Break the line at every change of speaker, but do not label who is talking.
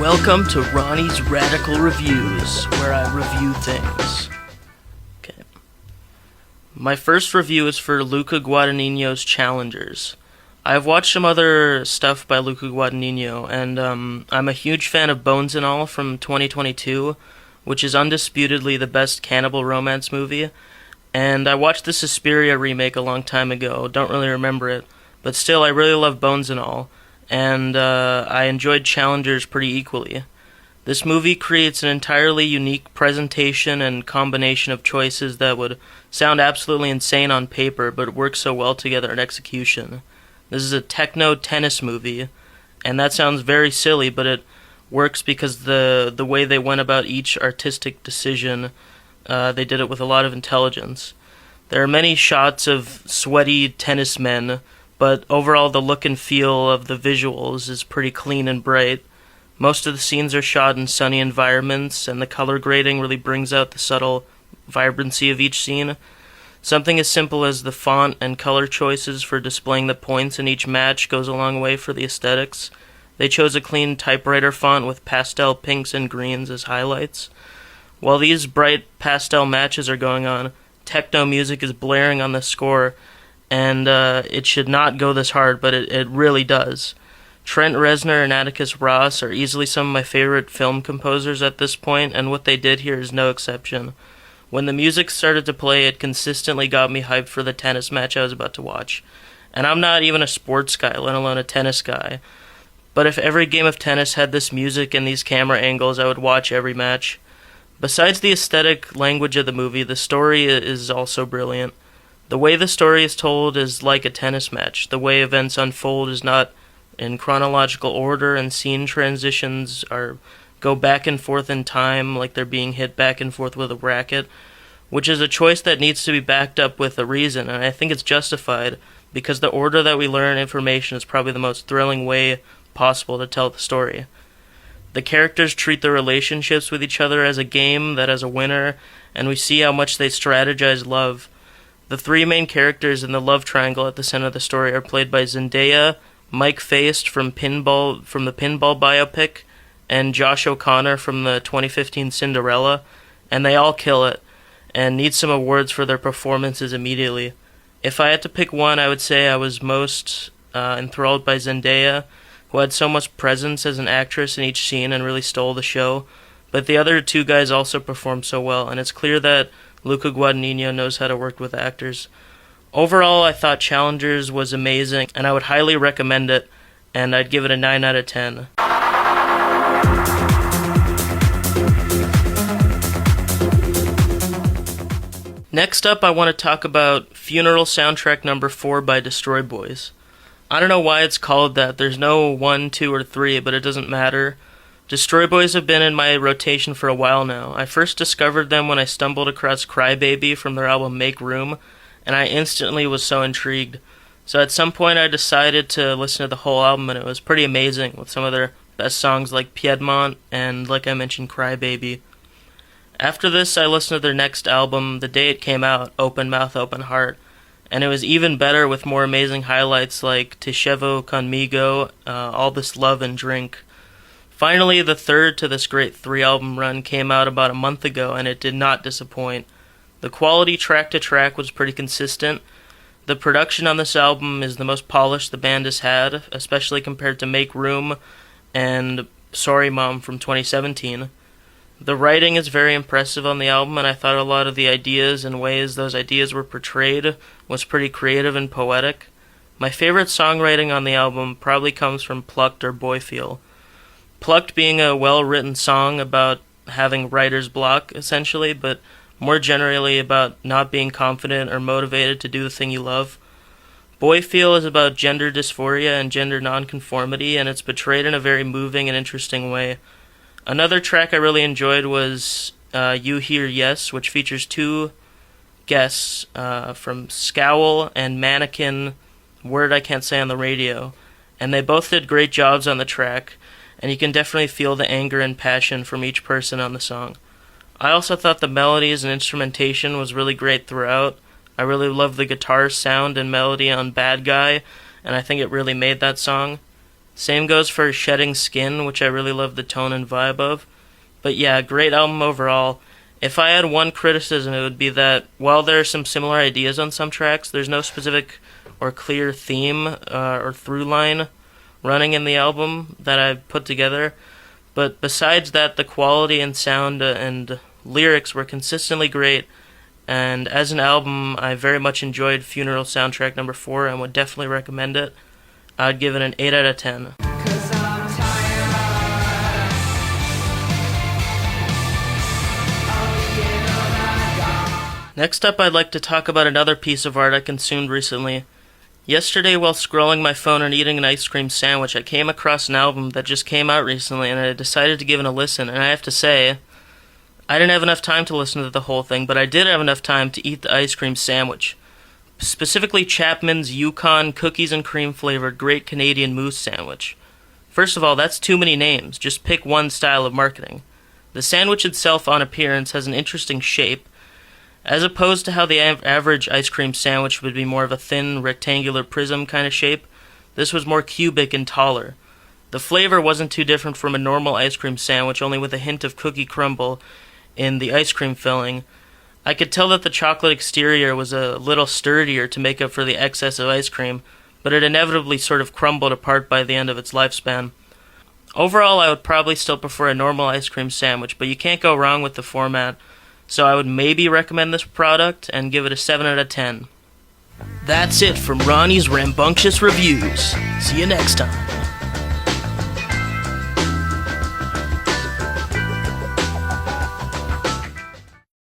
Welcome to Ronnie's Radical Reviews, where I review things. Okay. My first review is for Luca Guadagnino's Challengers. I've watched some other stuff by Luca Guadagnino, and I'm a huge fan of Bones and All from 2022, which is undisputedly the best cannibal romance movie. And I watched the Suspiria remake a long time ago, don't really remember it, but still I really love Bones and All. And I enjoyed Challengers pretty equally. This movie creates an entirely unique presentation and combination of choices that would sound absolutely insane on paper, but work so well together in execution. This is a techno tennis movie, and that sounds very silly, but it works because the way they went about each artistic decision, they did it with a lot of intelligence. There are many shots of sweaty tennis men, but overall the look and feel of the visuals is pretty clean and bright. Most of the scenes are shot in sunny environments, and the color grading really brings out the subtle vibrancy of each scene. Something as simple as the font and color choices for displaying the points in each match goes a long way for the aesthetics. They chose a clean typewriter font with pastel pinks and greens as highlights. While these bright pastel matches are going on, techno music is blaring on the score, and it should not go this hard, but it really does. Trent Reznor and Atticus Ross are easily some of my favorite film composers at this point, and what they did here is no exception. When the music started to play, it consistently got me hyped for the tennis match I was about to watch. And I'm not even a sports guy, let alone a tennis guy. But if every game of tennis had this music and these camera angles, I would watch every match. Besides the aesthetic language of the movie, the story is also brilliant. The way the story is told is like a tennis match. The way events unfold is not in chronological order, and scene transitions go back and forth in time like they're being hit back and forth with a racket, which is a choice that needs to be backed up with a reason, and I think it's justified because the order that we learn information is probably the most thrilling way possible to tell the story. The characters treat their relationships with each other as a game that has a winner, and we see how much they strategize love. The three main characters in the love triangle at the center of the story are played by Zendaya, Mike Faist from the Pinball biopic, and Josh O'Connor from the 2015 Cinderella, and they all kill it, and need some awards for their performances immediately. If I had to pick one, I would say I was most enthralled by Zendaya, who had so much presence as an actress in each scene and really stole the show, but the other two guys also performed so well, and it's clear that Luca Guadagnino knows how to work with actors. Overall, I thought Challengers was amazing, and I would highly recommend it, and I'd give it a 9 out of 10. Next up, I want to talk about Funeral Soundtrack Number 4 by Destroy Boys. I don't know why it's called that. There's no 1, 2, or 3, but it doesn't matter. Destroy Boys have been in my rotation for a while now. I first discovered them when I stumbled across Crybaby from their album Make Room, and I instantly was so intrigued. So at some point I decided to listen to the whole album, and it was pretty amazing, with some of their best songs like Piedmont and, like I mentioned, Crybaby. After this, I listened to their next album the day it came out, Open Mouth, Open Heart, and it was even better with more amazing highlights like Te Chevo Conmigo, All This Love and Drink. Finally, the third to this great 3-album run came out about a month ago, and it did not disappoint. The quality track to track was pretty consistent. The production on this album is the most polished the band has had, especially compared to Make Room and Sorry Mom from 2017. The writing is very impressive on the album, and I thought a lot of the ideas and ways those ideas were portrayed was pretty creative and poetic. My favorite songwriting on the album probably comes from Plucked or Boy Feel. Plucked being a well-written song about having writer's block, essentially, but more generally about not being confident or motivated to do the thing you love. Boy Feel is about gender dysphoria and gender nonconformity, and it's portrayed in a very moving and interesting way. Another track I really enjoyed was You Hear Yes, which features two guests from Scowl and Mannequin, word I can't say on the radio, and they both did great jobs on the track, and you can definitely feel the anger and passion from each person on the song. I also thought the melodies and instrumentation was really great throughout. I really loved the guitar sound and melody on Bad Guy, and I think it really made that song. Same goes for Shedding Skin, which I really love the tone and vibe of. But yeah, great album overall. If I had one criticism, it would be that while there are some similar ideas on some tracks, there's no specific or clear theme or through line running in the album that I've put together. But besides that, the quality and sound and lyrics were consistently great, and as an album, I very much enjoyed Funeral Soundtrack number 4 and would definitely recommend it. I'd give it an 8 out of 10. Next up, I'd like to talk about another piece of art I consumed recently. Yesterday, while scrolling my phone and eating an ice cream sandwich, I came across an album that just came out recently, and I decided to give it a listen, and I have to say, I didn't have enough time to listen to the whole thing, but I did have enough time to eat the ice cream sandwich. Specifically Chapman's Yukon cookies and cream flavored Great Canadian Moose Sandwich. First of all, that's too many names, just pick one style of marketing. The sandwich itself on appearance has an interesting shape, as opposed to how the average ice cream sandwich would be more of a thin, rectangular prism kind of shape. This was more cubic and taller. The flavor wasn't too different from a normal ice cream sandwich, only with a hint of cookie crumble in the ice cream filling. I could tell that the chocolate exterior was a little sturdier to make up for the excess of ice cream, but it inevitably sort of crumbled apart by the end of its lifespan. Overall, I would probably still prefer a normal ice cream sandwich, but you can't go wrong with the format. So I would maybe recommend this product and give it a 7 out of 10. That's it from Ronnie's Rambunctious Reviews. See you next time.